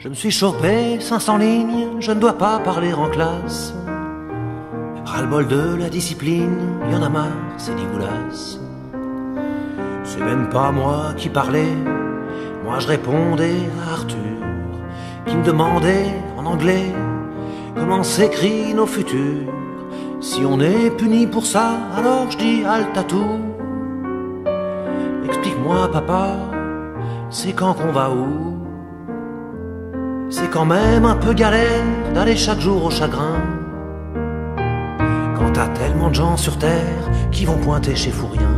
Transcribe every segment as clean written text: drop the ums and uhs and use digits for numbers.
Je me suis chopé 500 lignes, je ne dois pas parler en classe. Ras-le-bol de la discipline, y en a marre, c'est dégueulasse. C'est même pas moi qui parlais, moi je répondais à Arthur, qui me demandait en anglais comment s'écrit nos futurs. Si on est puni pour ça, alors je dis halte à tout. Explique-moi papa, c'est quand qu'on va où? C'est quand même un peu galère d'aller chaque jour au chagrin, quand t'as tellement de gens sur terre qui vont pointer chez Fourien.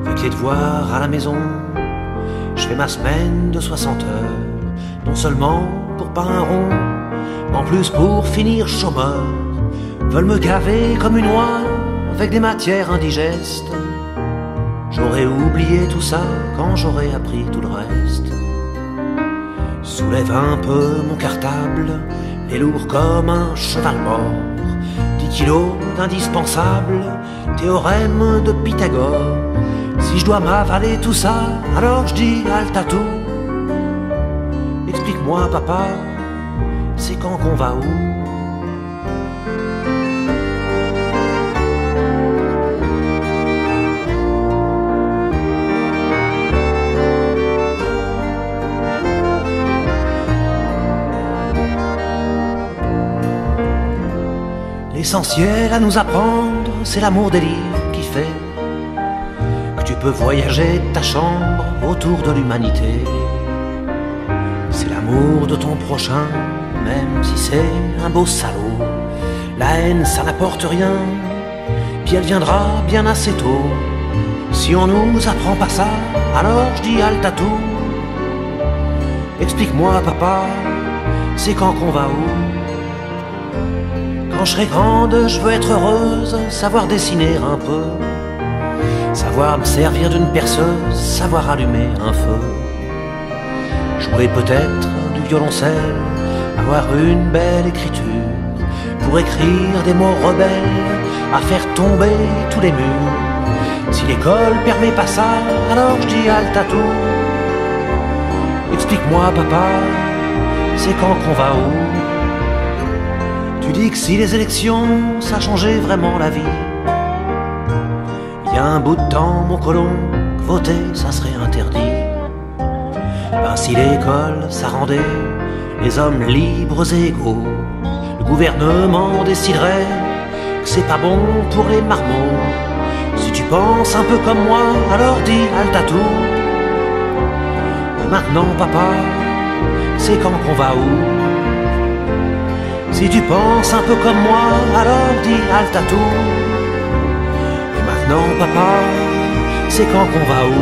Avec les devoirs à la maison, je fais ma semaine de 60 heures, non seulement pour pas un rond, mais en plus pour finir chômeur. Veulent me gaver comme une oie avec des matières indigestes. J'aurais oublié tout ça quand j'aurais appris tout le reste. Soulève un peu mon cartable, les lourd comme un cheval mort. 10 kilos d'indispensable, théorème de Pythagore. Si je dois m'avaler tout ça, alors je dis halte à tout. Explique-moi papa, c'est quand qu'on va où? L'essentiel à nous apprendre, c'est l'amour des livres qui fait que tu peux voyager de ta chambre autour de l'humanité. C'est l'amour de ton prochain, même si c'est un beau salaud. La haine, ça n'apporte rien, puis elle viendra bien assez tôt. Si on nous apprend pas ça, alors je dis halte à tout. Explique-moi papa, c'est quand qu'on va où? Quand je serai grande, je veux être heureuse, savoir dessiner un peu, savoir me servir d'une perceuse, savoir allumer un feu, jouer peut-être du violoncelle, avoir une belle écriture, pour écrire des mots rebelles, à faire tomber tous les murs. Si l'école permet pas ça, alors je dis halte à tout. Explique-moi papa, c'est quand qu'on va où? Tu dis que si les élections, ça changeait vraiment la vie. Il y a un bout de temps, mon colon, que voter, ça serait interdit. Ben si l'école, ça rendait les hommes libres et égaux, le gouvernement déciderait que c'est pas bon pour les marmots. Si tu penses un peu comme moi, alors dis halte à tout. Et maintenant papa, c'est quand qu'on va où? Si tu penses un peu comme moi, alors dis halte à tout. Et maintenant papa, c'est quand qu'on va où?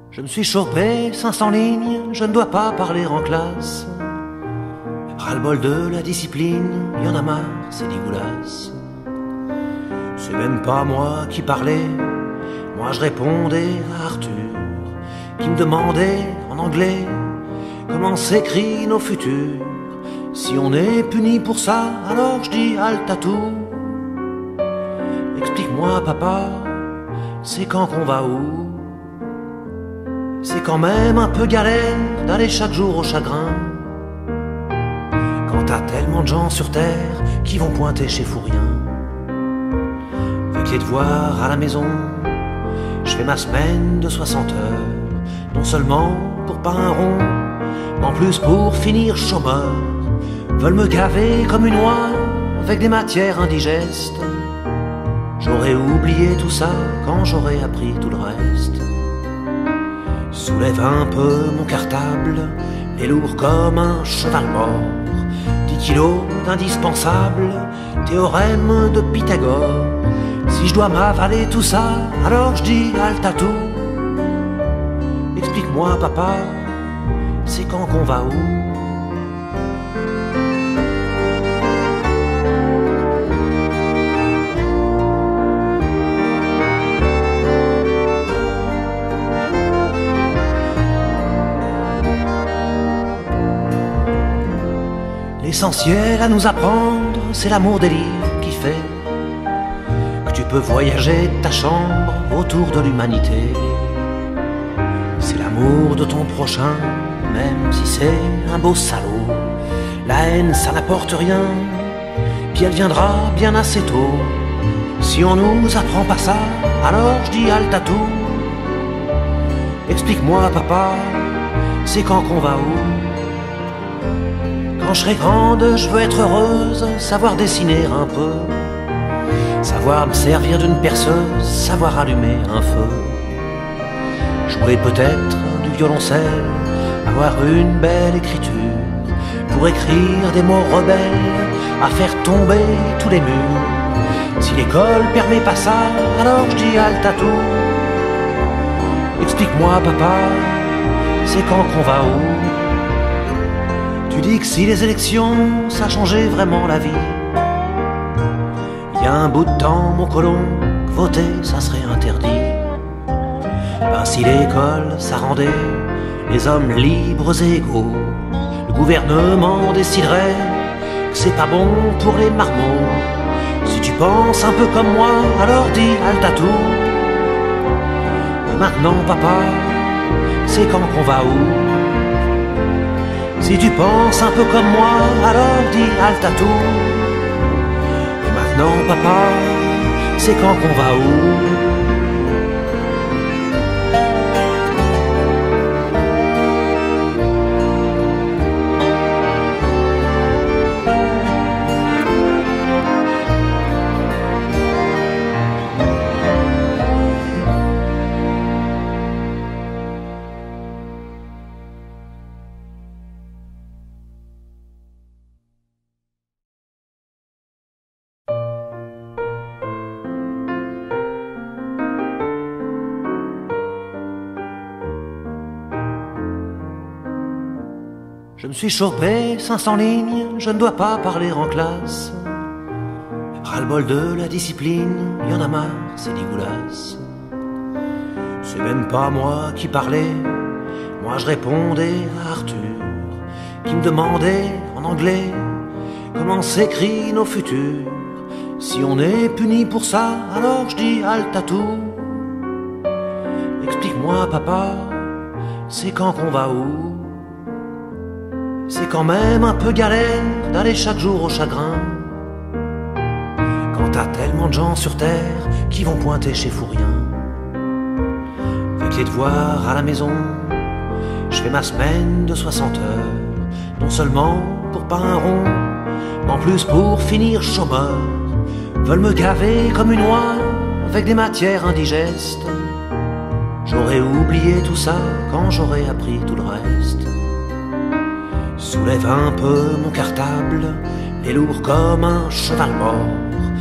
Je me suis chopé 500 lignes, je ne dois pas parler en classe. Ras-le-bol de la discipline, y en a marre, c'est dégueulasse. C'est même pas moi qui parlais, moi je répondais à Arthur, qui me demandait en anglais comment s'écrit nos futurs. Si on est puni pour ça, alors je dis halte à tout. Explique-moi papa, c'est quand qu'on va où? C'est quand même un peu galère d'aller chaque jour au chagrin, quand t'as tellement de gens sur terre qui vont pointer chez Fourien. Avec les devoirs à la maison, je fais ma semaine de 60 heures, non seulement pour pas un rond, mais en plus pour finir chômeur. Veulent me gaver comme une oie avec des matières indigestes. J'aurais oublié tout ça quand j'aurais appris tout le reste. Soulève un peu mon cartable, les lourd comme un cheval mort. 10 kilos d'indispensable, théorème de Pythagore. Si Si je dois m'avaler tout ça, alors je dis halte à tout. Explique-moi papa, c'est quand qu'on va où? L'essentiel à nous apprendre, c'est l'amour des livres qui fait que tu peux voyager de ta chambre autour de l'humanité. C'est l'amour de ton prochain, même si c'est un beau salaud. La haine, ça n'apporte rien, puis elle viendra bien assez tôt. Si on nous apprend pas ça, alors je dis halte à tout. Explique-moi papa, c'est quand qu'on va où? Quand je serai grande, je veux être heureuse, savoir dessiner un peu, savoir me servir d'une perceuse, savoir allumer un feu, jouer peut-être du violoncelle, avoir une belle écriture, pour écrire des mots rebelles, à faire tomber tous les murs. Si l'école permet pas ça, alors je dis halte à tout. Explique-moi papa, c'est quand qu'on va où? Tu dis que si les élections, ça changeait vraiment la vie. Il y a un bout de temps, mon colon, que voter, ça serait interdit. Ben si l'école, ça rendait les hommes libres et égaux, le gouvernement déciderait que c'est pas bon pour les marmots. Si tu penses un peu comme moi, alors dis halte à tout. Et maintenant papa, c'est quand qu'on va où? Si tu penses un peu comme moi, alors dis halte à tout. Et maintenant papa, c'est quand qu'on va où? Je me suis chopé 500 lignes, je ne dois pas parler en classe. Ras-le-bol de la discipline, y en a marre, c'est dégueulasse. C'est même pas moi qui parlais, moi je répondais à Arthur, qui me demandait en anglais comment s'écrit nos futurs. Si on est puni pour ça, alors je dis halte à tout. Explique-moi papa, c'est quand qu'on va où? C'est quand même un peu galère d'aller chaque jour au chagrin, quand t'as tellement de gens sur terre qui vont pointer chez Fourien. Avec les devoirs à la maison, je fais ma semaine de 60 heures, non seulement pour pas un rond, mais en plus pour finir chômeur. Veulent me gaver comme une oie avec des matières indigestes. J'aurais oublié tout ça quand j'aurais appris tout le reste. Soulève un peu mon cartable, les lourd comme un cheval mort.